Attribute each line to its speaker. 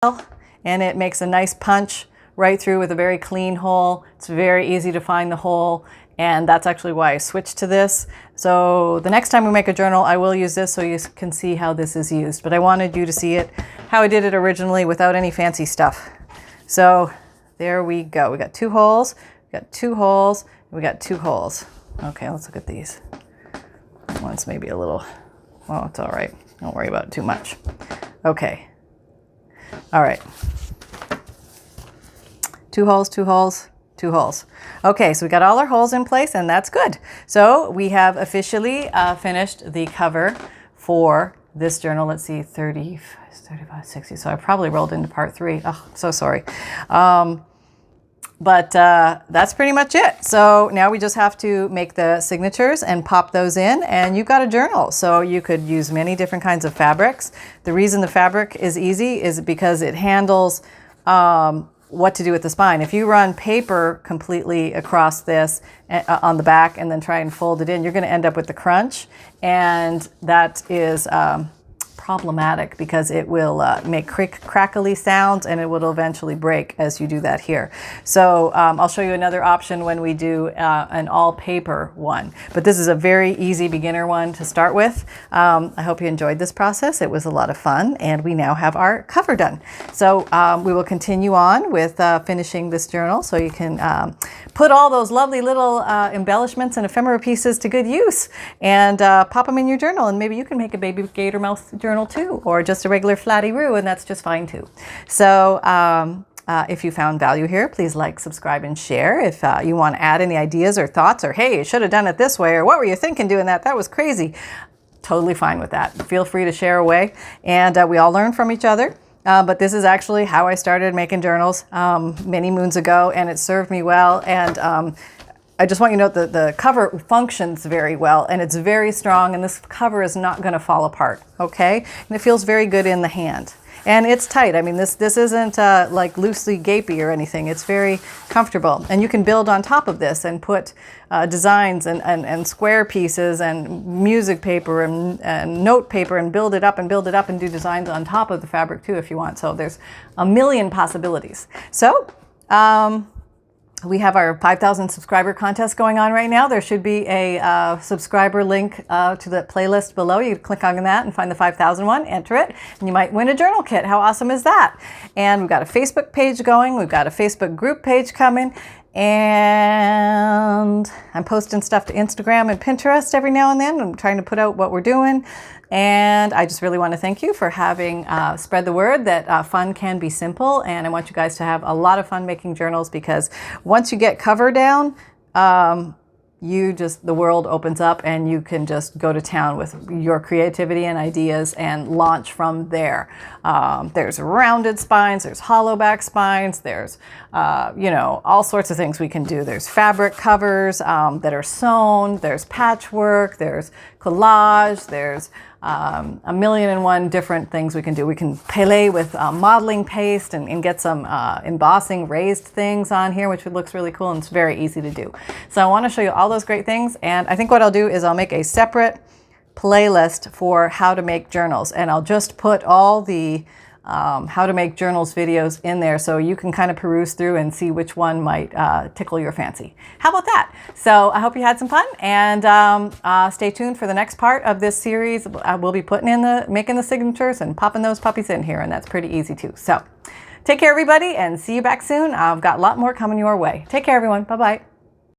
Speaker 1: and it makes a nice punch right through with a very clean hole. It's very easy to find the hole, and that's actually why I switched to this. So the next time we make a journal, I will use this so you can see how this is used. But I wanted you to see it, how I did it originally without any fancy stuff. So there we go. We got 2 holes, we got 2 holes, we got 2 holes. Okay, let's look at these. One's maybe a little, well, it's all right. Don't worry about it too much. Okay. All right. 2 holes, 2 holes, 2 holes. Okay, so we got all our holes in place, and that's good. So we have officially finished the cover for this journal. Let's see, 30, 35, 60. So I probably rolled into part 3. Oh, so sorry. But that's pretty much it. So now we just have to make the signatures and pop those in, and you've got a journal. So you could use many different kinds of fabrics. The reason the fabric is easy is because it handles what to do with the spine. If you run paper completely across this on the back and then try and fold it in, you're going to end up with the crunch, and that is problematic because it will make crackly sounds, and it will eventually break as you do that here. So I'll show you another option when we do an all paper one, but this is a very easy beginner one to start with. I hope you enjoyed this process. It was a lot of fun, and we now have our cover done. So we will continue on with finishing this journal so you can put all those lovely little embellishments and ephemera pieces to good use, and pop them in your journal, and maybe you can make a baby gator mouth journal too, or just a regular flatty-roo, and that's just fine too. So if you found value here, please like, subscribe, and share. If you want to add any ideas or thoughts, or hey, you should have done it this way, or what were you thinking doing that? That was crazy. Totally fine with that. Feel free to share away, and we all learn from each other. But this is actually how I started making journals many moons ago, and it served me well. And I just want you to know that the cover functions very well, and it's very strong, and this cover is not going to fall apart, okay? And it feels very good in the hand. And it's tight. I mean, this isn't like loosely gapey or anything. It's very comfortable. And you can build on top of this and put designs and square pieces and music paper and note paper and build it up and do designs on top of the fabric too if you want. So there's a million possibilities. So we have our 5,000 subscriber contest going on right now. There should be a subscriber link to the playlist below. You can click on that and find the 5,000 one, enter it, and you might win a journal kit. How awesome is that? And we've got a Facebook page going. We've got a Facebook group page coming. And I'm posting stuff to Instagram and Pinterest every now and then. I'm trying to put out what we're doing. And I just really want to thank you for having spread the word that fun can be simple. And I want you guys to have a lot of fun making journals, because once you get cover down, the world opens up, and you can just go to town with your creativity and ideas and launch from there. There's rounded spines, there's hollow back spines, there's, all sorts of things we can do. There's fabric covers that are sewn, there's patchwork, there's collage, there's a million and one different things we can do. We can play with modeling paste and get some embossing raised things on here, which looks really cool, and it's very easy to do. So I want to show you all those great things, and I think what I'll do is I'll make a separate playlist for how to make journals, and I'll just put all the how to make journals videos in there, so you can kind of peruse through and see which one might tickle your fancy. How about that? So I hope you had some fun, and stay tuned for the next part of this series. We'll be making the signatures and popping those puppies in here, and that's pretty easy too. So take care, everybody, and see you back soon. I've got a lot more coming your way. Take care, everyone. Bye-bye.